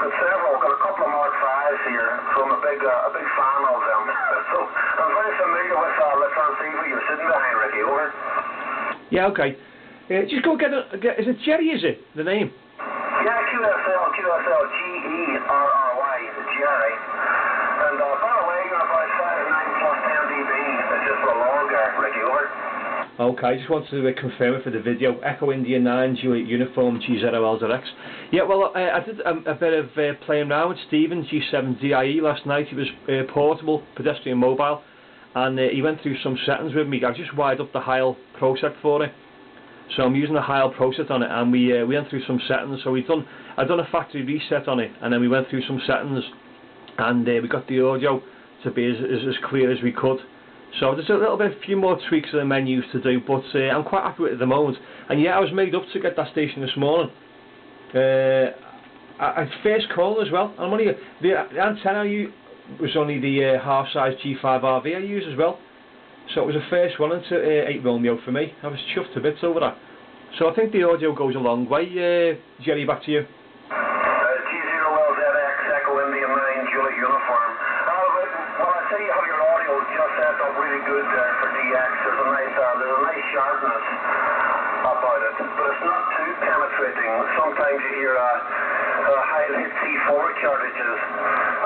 got several. Got a couple of Mark 5s here, so I'm a big fan of them. So I'm very familiar with the transceiver you're sitting behind, Ricky. Over. Yeah, okay. Just go get is it Gerry, is it, the name? Yeah, QSL, Gerry. Gerry. And by the way, you're about 5.9 plus 10 dB. It's just for a longer, Ricky. Over. Okay, just wanted to confirm it for the video. Echo India 9, Juliet Uniform, G0LZX. Yeah, well, I did a bit of playing around with Stephen G7DIE last night. It was portable, pedestrian mobile, and he went through some settings with me. I just wired up the Heil Pro set for it. So I'm using the Heil Pro set on it, and we went through some settings. So I'd done a factory reset on it, and then we went through some settings, and we got the audio to be as clear as we could. So there's a few more tweaks of the menus to do, but I'm quite happy with it at the moment. And yeah, I was made up to get that station this morning. I first call as well. I'm only the antenna was only the half-size G5RV I used as well. So it was a first one into 8 Romeo for me. I was chuffed to bits over that. So I think the audio goes a long way. Gerry, back to you. G0LZX, Echo India 9, Juliet Uniform. Well, I say you have your audio just set up really good there for DX. There's a nice sharpness about it, but it's not too penetrating. Sometimes you hear high-hit C4 cartridges,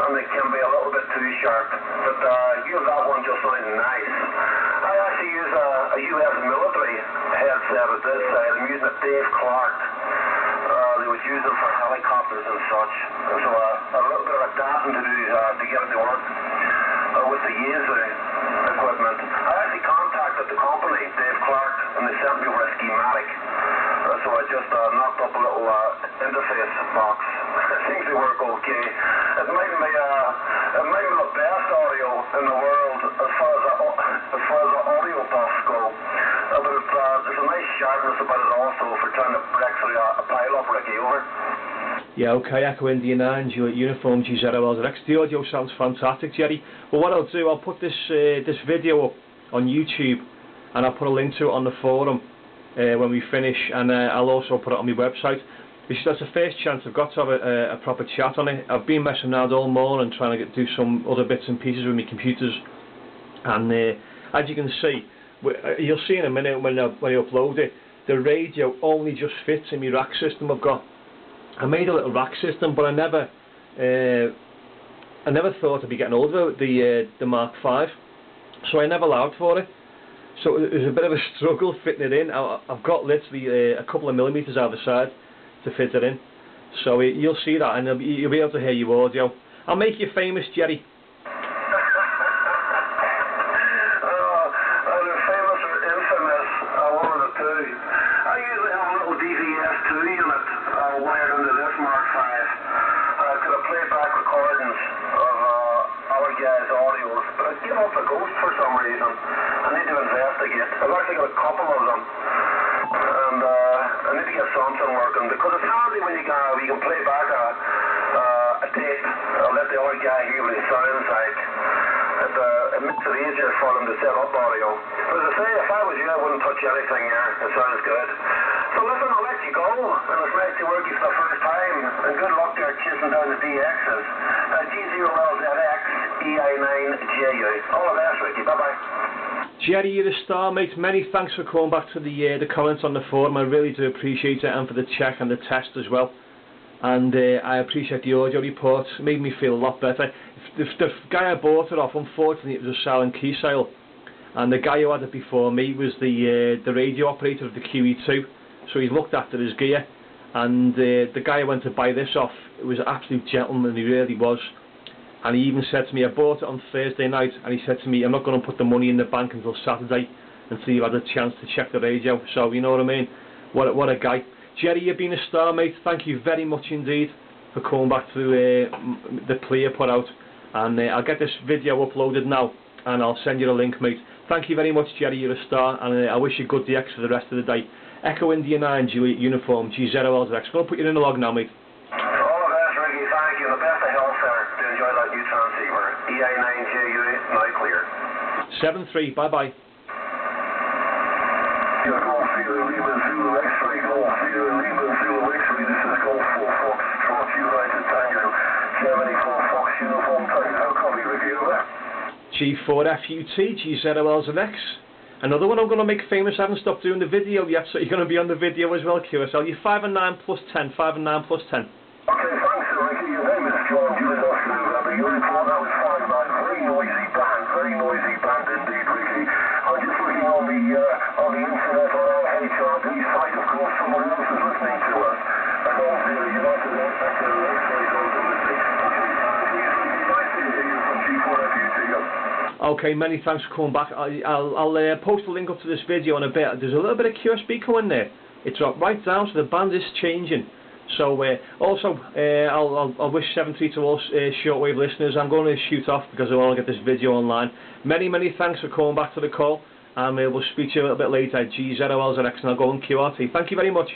and they can be a little bit too sharp. But you have that one just sounding nice. I actually use a US military headset at this side. I'm using a Dave Clark. They would use them for helicopters and such. And so a little bit of adapting to do to get it to work with the Yaesu equipment. I actually contacted the company, Dave Clark, and they sent me over a schematic. So I just knocked up a little interface box. It seems to work okay. It might be the best audio in the world as far as the audio buffs go. But there's a nice sharpness about it also for trying to break through a pile-up, Ricky. Over. Yeah, okay, Echo India 9, Juliet Uniform, G0LZX. The audio sounds fantastic, Gerry. Well, what I'll do, I'll put this video up on YouTube, and I'll put a link to it on the forum when we finish, and I'll also put it on my website. That's the first chance I've got to have a proper chat on it. I've been messing around all morning trying to do some other bits and pieces with my computers, and as you can see, you'll see in a minute when I upload it, the radio only just fits in my rack system I've got. I made a little rack system, but I never thought I'd be getting hold of the Mark 5, so I never allowed for it. So it was a bit of a struggle fitting it in. I've got literally a couple of millimetres either side to fit it in. So you'll see that, and you'll be able to hear your audio. I'll make you famous, Gerry. For Ghost for some reason. I need to investigate. I've actually got a couple of them, and I need to get something working, because it's handy when you can play back a tape. I'll let the other guy hear what it sounds like. It makes it easier for them to set up audio. But as I say, if I was you, I wouldn't touch anything here. It sounds good. So listen, I'll let you go, and it's nice to work you for the first time, and good luck there chasing down the DXs. G0LZX EI9JU. All the best, Ricky. Bye-bye. Gerry, you're a star, mate. Many thanks for coming back to the comments on the forum. I really do appreciate it, and for the check and the test as well. And I appreciate the audio reports. It made me feel a lot better. The guy I bought it off, unfortunately, it was a silent key sale, and the guy who had it before me was the radio operator of the QE2. So he looked after his gear, and the guy I went to buy this off, it was an absolute gentleman, he really was. And he even said to me, I bought it on Thursday night, and he said to me, I'm not going to put the money in the bank until Saturday, until you've had a chance to check the radio. So, you know what I mean? What a guy. Gerry, you've been a star, mate. Thank you very much indeed for coming back to the plea I put out. And I'll get this video uploaded now, and I'll send you the link, mate. Thank you very much, Gerry. You're a star, and I wish you good DX for the rest of the day. Echo India 9, Juliet Uniform, G0LZX. I'm going to put you in the log now, mate. All the best, Ricky. Thank you. The best of health, sir, to enjoy that new transceiver. EI9JU, now clear. 7-3, bye-bye. Golf X-ray, Golf Lima, Zulu X-ray, this is Golf 4 Fox, Trot United Tango. G4FUT, G0LZX. Another one I'm going to make famous. I haven't stopped doing the video yet, so you're going to be on the video as well, QSL. You're 5 and 9 plus 10, 5 and 9 plus 10. Okay, thanks, Ricky. Your name is John. You was off to your report. That was 5-9. Very noisy band indeed, Ricky. I'm just looking on the internet on our HRD site. Of course, someone else is listening to us. And also, United States also listening. Nice to hear you from G4FUT. Okay, many thanks for coming back. I'll post a link up to this video in a bit. There's a little bit of QSB coming there. It dropped right down, so the band is changing. So also, I'll wish 7.3 to all shortwave listeners. I'm going to shoot off because I want to get this video online. Many thanks for coming back to the call, and we'll speak to you a little bit later. G0LZX, and I'll go on QRT. Thank you very much.